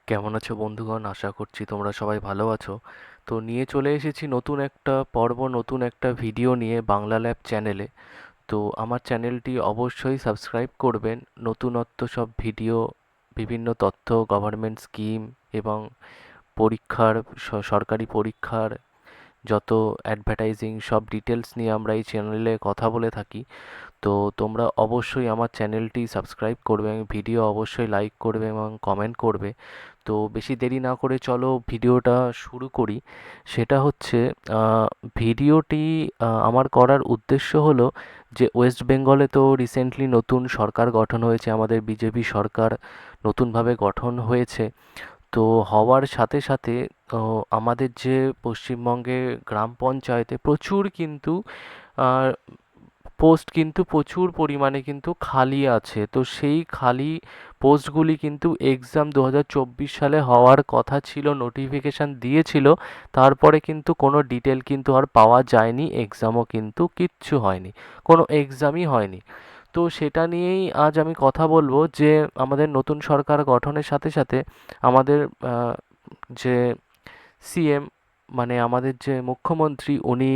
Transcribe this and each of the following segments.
কেমন আছো বন্ধুগণ? আশা করছি তোমরা সবাই ভালো আছো। তো নিয়ে চলে এসেছি নতুন একটা পর্ব, নতুন একটা ভিডিও নিয়ে বাংলা ল্যাব চ্যানেলে। তো আমার চ্যানেলটি অবশ্যই সাবস্ক্রাইব করবেন। নতুনত্ব সব ভিডিও, বিভিন্ন তথ্য, গভর্নমেন্ট স্কিম এবং পরীক্ষার, সরকারি পরীক্ষার যত অ্যাডভার্টাইজিং সব ডিটেলস নিয়ে আমরা এই চ্যানেলে কথা বলে থাকি। তো তোমরা অবশ্যই আমার চ্যানেলটি সাবস্ক্রাইব করবে এবং ভিডিও অবশ্যই লাইক করবে এবং কমেন্ট করবে। তো বেশি দেরি না করে চলো ভিডিওটা শুরু করি। সেটা হচ্ছে আহ, ভিডিওটি আমার করার উদ্দেশ্য হলো যে ওয়েস্ট বেঙ্গলে তো রিসেন্টলি নতুন সরকার গঠন হয়েছে, আমাদের বিজেপি সরকার নতুনভাবে গঠন হয়েছে। তো হওয়ার সাথে সাথে আমাদের যে পশ্চিমবঙ্গে গ্রাম পঞ্চায়েতে প্রচুর কিন্তু পোস্ট কিন্তু প্রচুর পরিমাণে কিন্তু খালি আছে। তো সেই খালি পোস্টগুলি কিন্তু এক্সাম 2024 সালে হওয়ার কথা ছিল, নোটিফিকেশান দিয়েছিল। তারপরে কিন্তু কোনো ডিটেল কিন্তু আর পাওয়া যায়নি, এক্সামও কিন্তু কিচ্ছু হয়নি, কোনো এক্সামই হয়নি। তো সেটা নিয়েই আজ আমি কথা বলবো যে আমাদের নতুন সরকার গঠনের সাথে সাথে আমাদের যে সিএম, মানে আমাদের যে মুখ্যমন্ত্রী, উনি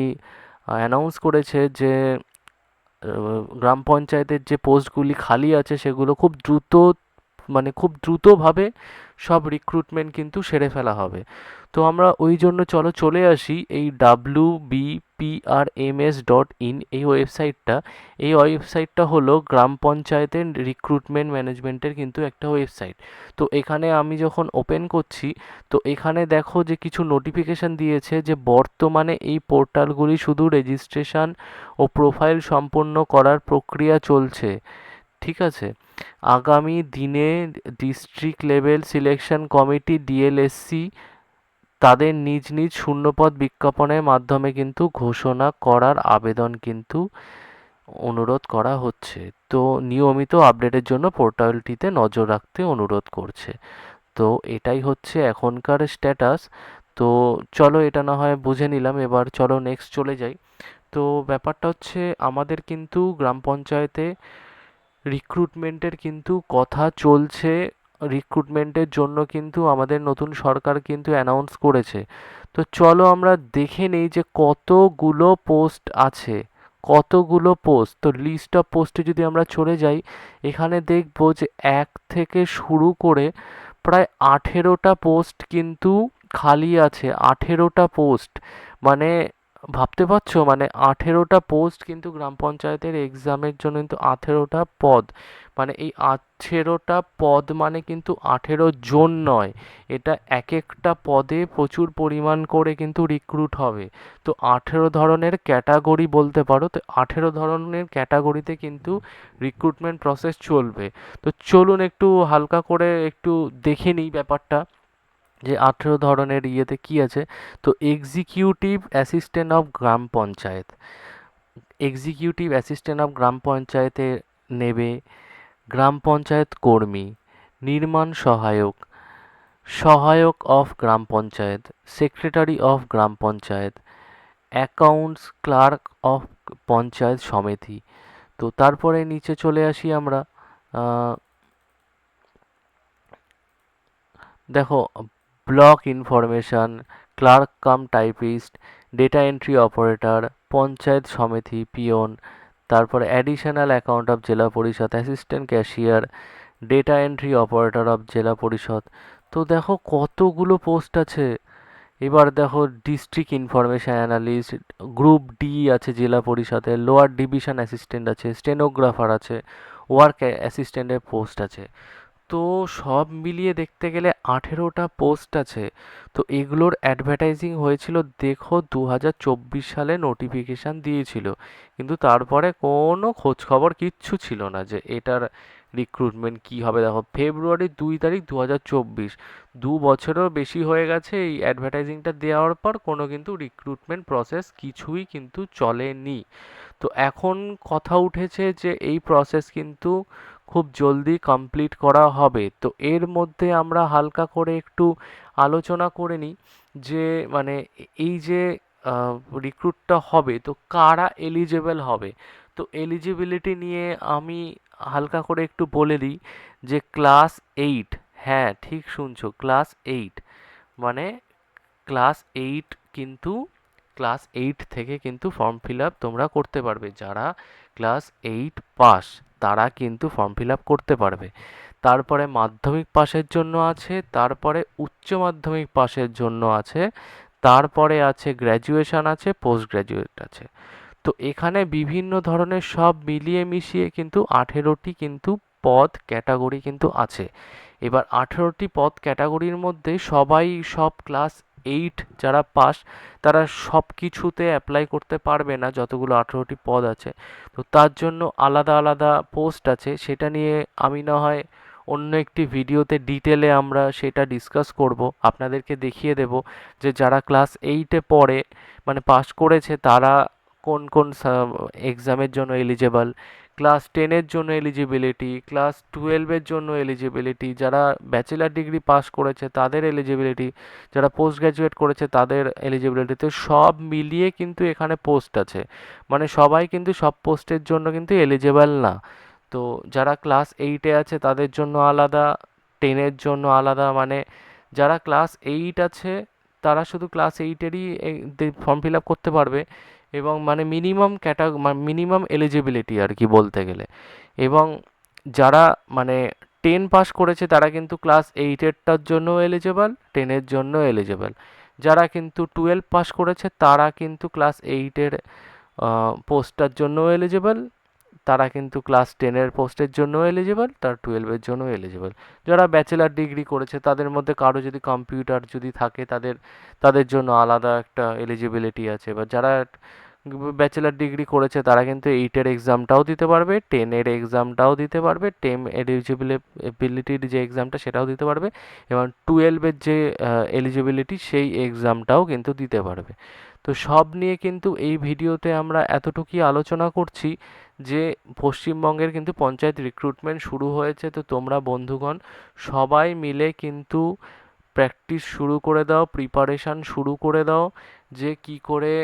অ্যানাউন্স করেছে যে গ্রাম পঞ্চায়েতের যে পোস্টগুলি খালি আছে সেগুলো খুব দ্রুত, মানে খুব দ্রুতভাবে সব রিক্রুটমেন্ট কিন্তু সেরে ফেলা হবে। তো আমরা ওই জন্য চলো চলে আসি এই wbprms.in এই ওয়েবসাইটটা। এই ওয়েবসাইটটা হলো গ্রাম পঞ্চায়েতের রিক্রুটমেন্ট ম্যানেজমেন্টের কিন্তু একটা ওয়েবসাইট। তো এখানে আমি যখন ওপেন করছি, তো এখানে দেখো যে কিছু নোটিফিকেশান দিয়েছে যে বর্তমানে এই পোর্টালগুলি শুধু রেজিস্ট্রেশন ও প্রোফাইল সম্পন্ন করার প্রক্রিয়া চলছে। ঠিক আছে? আগামী দিনে ডিস্ট্রিক্ট লেভেল সিলেকশন কমিটি ডিএলএসসি তাদের নিজ নিজ শূন্যপদ বিজ্ঞাপনের মাধ্যমে কিন্তু ঘোষণা করার আবেদন কিন্তু অনুরোধ করা হচ্ছে। তো নিয়মিত আপডেটের জন্য পোর্টালটিতে নজর রাখতে অনুরোধ করছে। তো এটাই হচ্ছে এখনকার স্ট্যাটাস। তো চলো এটা না হয় বুঝে নিলাম, এবার চলো নেক্সট চলে যাই। তো ব্যাপারটা হচ্ছে আমাদের কিন্তু গ্রাম পঞ্চায়েতে রিক্রুটমেন্টের কিন্তু কথা চলছে। রিক্রুটমেন্টের জন্য কিন্তু আমাদের নতুন সরকার কিন্তু অ্যানাউন্স করেছে। তো চলো আমরা দেখে নেই যে কতগুলো পোস্ট আছে, কতগুলো পোস্ট। তো লিস্ট অফ পোস্টে যদি আমরা চলে যাই, এখানে দেখবো যে এক থেকে শুরু করে প্রায় 18টা পোস্ট কিন্তু খালি আছে। 18টা পোস্ট, মানে ভাবতে পারছো, মানে 18টা পোস্ট কিন্তু গ্রাম পঞ্চায়েতের এক্সামের জন্য কিন্তু 18টা পদ। মানে এই 18টা পদ মানে কিন্তু 18 জন নয়, এটা এক একটা পদে প্রচুর পরিমাণ করে কিন্তু রিক্রুট হবে। তো 18 ধরনের ক্যাটাগরি বলতে পারো। তো 18 ধরনের ক্যাটাগরিতে কিন্তু রিক্রুটমেন্ট প্রসেস চলবে। তো চলুন একটু হালকা করে একটু দেখে নিই ব্যাপারটা যে 18 ধরনের ইয়েতে কি আছে। তো executive assistant of gram panchayat, executive assistant of gram পঞ্চায়েতে নেবে। গ্রাম পঞ্চায়েত কর্মী, নির্মাণ সহায়ক, সহায়ক of gram panchayat, secretary of gram panchayat, accounts clerk of panchayat samiti. তো তারপরে নিচে চলে আসি আমরা। আহ, দেখো, block information, clerk cum typist, data entry operator, panchayat samiti peon, তারপরে additional account of zila parishad, assistant cashier, data entry operator of zila parishad. তো দেখো কতগুলো পোস্ট আছে। এবার দেখো district information analyst, group D আছে জেলা পরিষদে, লোয়ার ডিভিশন অ্যাসিস্ট্যান্ট আছে, স্টেনোগ্রাফার আছে, ওয়ার্ক অ্যাসিস্ট্যান্টের পোস্ট আছে। তো সব মিলিয়ে দেখতে গেলে 18টা পোস্ট আছে। তো এগুলোর অ্যাডভার্টাইজিং হয়েছিল দেখো 2024 সালে নোটিফিকেশান দিয়েছিল, কিন্তু তারপরে কোনো খোঁজ খবর কিচ্ছু ছিল না যে এটার রিক্রুটমেন্ট কী হবে। দেখো ফেব্রুয়ারি 2 তারিখ 2024, 2 বছরেরও বেশি হয়ে গেছে এই অ্যাডভার্টাইজিংটা দেওয়ার পর, কোনো কিন্তু রিক্রুটমেন্ট প্রসেস কিছুই কিন্তু চলেনি। তো এখন কথা উঠেছে যে এই প্রসেস কিন্তু খুব জলদি কমপ্লিট করা হবে। তো এর মধ্যে আমরা হালকা করে একটু আলোচনা করে নিই যে মানে এই যে রিক্রুটটা হবে তো কারা এলিজেবল হবে। তো এলিজিবিলিটি নিয়ে আমি হালকা করে একটু বলে দিই যে ক্লাস 8, হ্যাঁ, ঠিক শুনছো, ক্লাস 8, মানে ক্লাস 8 কিন্তু ক্লাস 8 থেকে কিন্তু ফর্ম ফিল আপ তোমরা করতে পারবে। যারা ক্লাস 8 পাস তারা কিন্তু ফর্ম ফিল আপ করতে পারবে। তারপরে মাধ্যমিক পাসের জন্য আছে, তারপরে উচ্চ মাধ্যমিক পাসের জন্য আছে, তারপরে আছে গ্র্যাজুয়েশন আছে, পোস্ট গ্র্যাজুয়েট আছে। তো এখানে বিভিন্ন ধরনের সব মিলিয়ে মিশিয়ে কিন্তু 18টি কিন্তু পদ ক্যাটাগরি কিন্তু আছে। এবার 18টি পদ ক্যাটাগরির মধ্যে সবাই সব ক্লাস 8 যারা পাস তারা সব কিছুতে অ্যাপ্লাই করতে পারবে না, যতগুলো 18টি পদ আছে। তো তার জন্য আলাদা আলাদা পোস্ট আছে, সেটা নিয়ে আমি না হয় অন্য একটি ভিডিওতে ডিটেলে আমরা সেটা ডিসকাস করব, আপনাদেরকে দেখিয়ে দেব যে যারা ক্লাস 8-এ পড়ে মানে পাস করেছে তারা কোন কোন এক্সামের জন্য এলিজেবল, ক্লাস 10-এর জন্য এলিজিবিলিটি, ক্লাস 12-এর জন্য এলিজিবিলিটি, যারা ব্যাচেলার ডিগ্রি পাস করেছে তাদের এলিজিবিলিটি, যারা পোস্ট গ্র্যাজুয়েট করেছে তাদের এলিজিবিলিটি, তো সব মিলিয়ে কিন্তু এখানে পোস্ট আছে। মানে সবাই কিন্তু সব পোস্টের জন্য কিন্তু এলিজেবল না। তো যারা ক্লাস 8-এ আছে তাদের জন্য আলাদা, 10-এর জন্য আলাদা, মানে যারা ক্লাস 8 আছে তারা শুধু ক্লাস 8-এরই ফর্ম ফিল আপ করতে পারবে, এবং মানে মিনিমাম এলিজিবিলিটি আর কি বলতে গেলে। এবং যারা মানে 10 পাস করেছে তারা কিন্তু ক্লাস 8-এরটার জন্য এলিজেবল, 10-এর জন্য এলিজেবল। যারা কিন্তু 12 পাস করেছে তারা কিন্তু ক্লাস 8-এর পোস্টটার জন্য এলিজেবল, তারা কিন্তু ক্লাস 10-এর পোস্টের জন্য এলিজেবল, তার 12-এর জন্য এলিজেবল। যারা ব্যাচেলার ডিগ্রি করেছে তাদের মধ্যে কারো যদি কম্পিউটার যদি থাকে তাদের তাদের জন্য আলাদা একটা এলিজিবিলিটি আছে। বা যারা ব্যাচেলার ডিগ্রি করেছে তারা কিন্তু 8-এর এক্সামটাও দিতে পারবে, 10-এর এক্সামটাও দিতে পারবে, 10 এলিজিবিলিটির যে এক্সামটা সেটাও দিতে পারবে, এবং 12-এর যে এলিজিবিলিটি সেই এক্সামটাও কিন্তু দিতে পারবে। তো সব নিয়ে কিন্তু এই ভিডিওতে আমরা এতটুকুই আলোচনা করছি যে পশ্চিমবঙ্গের কিন্তু পঞ্চায়েত রিক্রুটমেন্ট শুরু হয়েছে। তো তোমরা বন্ধুগণ সবাই মিলে কিন্তু প্র্যাকটিস শুরু করে দাও, প্রিপারেশান শুরু করে দাও, যে কি করে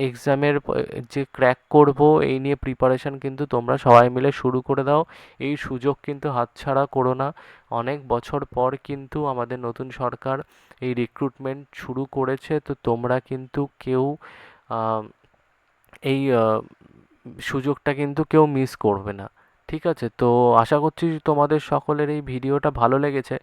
এক্সামের যে ক্র্যাক করব এই নিয়ে প্রিপারেশান কিন্তু তোমরা সবাই মিলে শুরু করে দাও। এই সুযোগ কিন্তু হাতছাড়া করো না। অনেক বছর পর কিন্তু আমাদের নতুন সরকার এই রিক্রুটমেন্ট শুরু করেছে, তো তোমরা কিন্তু কেউ এই সুযোগটা কিন্তু কেউ মিস করবে না। ঠিক আছে, তো আশা করছি তোমাদের সকলের এই ভিডিওটা ভালো লেগেছে।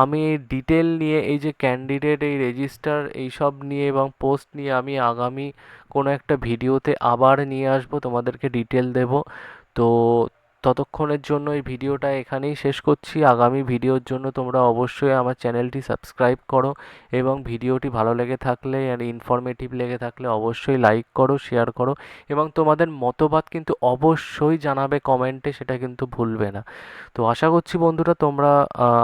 আমি এই ডিটেল নিয়ে এই যে ক্যান্ডিডেট এই রেজিস্টার এইসব নিয়ে এবং পোস্ট নিয়ে আমি আগামী কোনো একটা ভিডিওতে আবার নিয়ে আসবো, তোমাদেরকে ডিটেল দেব। তো ততক্ষণের জন্য এই ভিডিওটা এখানেই শেষ করছি। আগামী ভিডিওর জন্য তোমরা অবশ্যই আমার চ্যানেলটি সাবস্ক্রাইব করো, এবং ভিডিওটি ভালো লেগে থাকলে আর ইনফরমেটিভ লেগে থাকলে অবশ্যই লাইক করো, শেয়ার করো, এবং তোমাদের মতবাদ কিন্তু অবশ্যই জানাবে কমেন্টে, সেটা কিন্তু ভুলবে না। তো আশা করছি বন্ধুরা তোমরা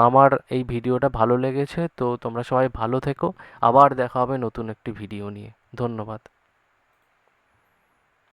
আমার এই ভিডিওটা ভালো লেগেছে। তো তোমরা সবাই ভালো থেকো, আবার দেখা হবে নতুন একটি ভিডিও নিয়ে। ধন্যবাদ।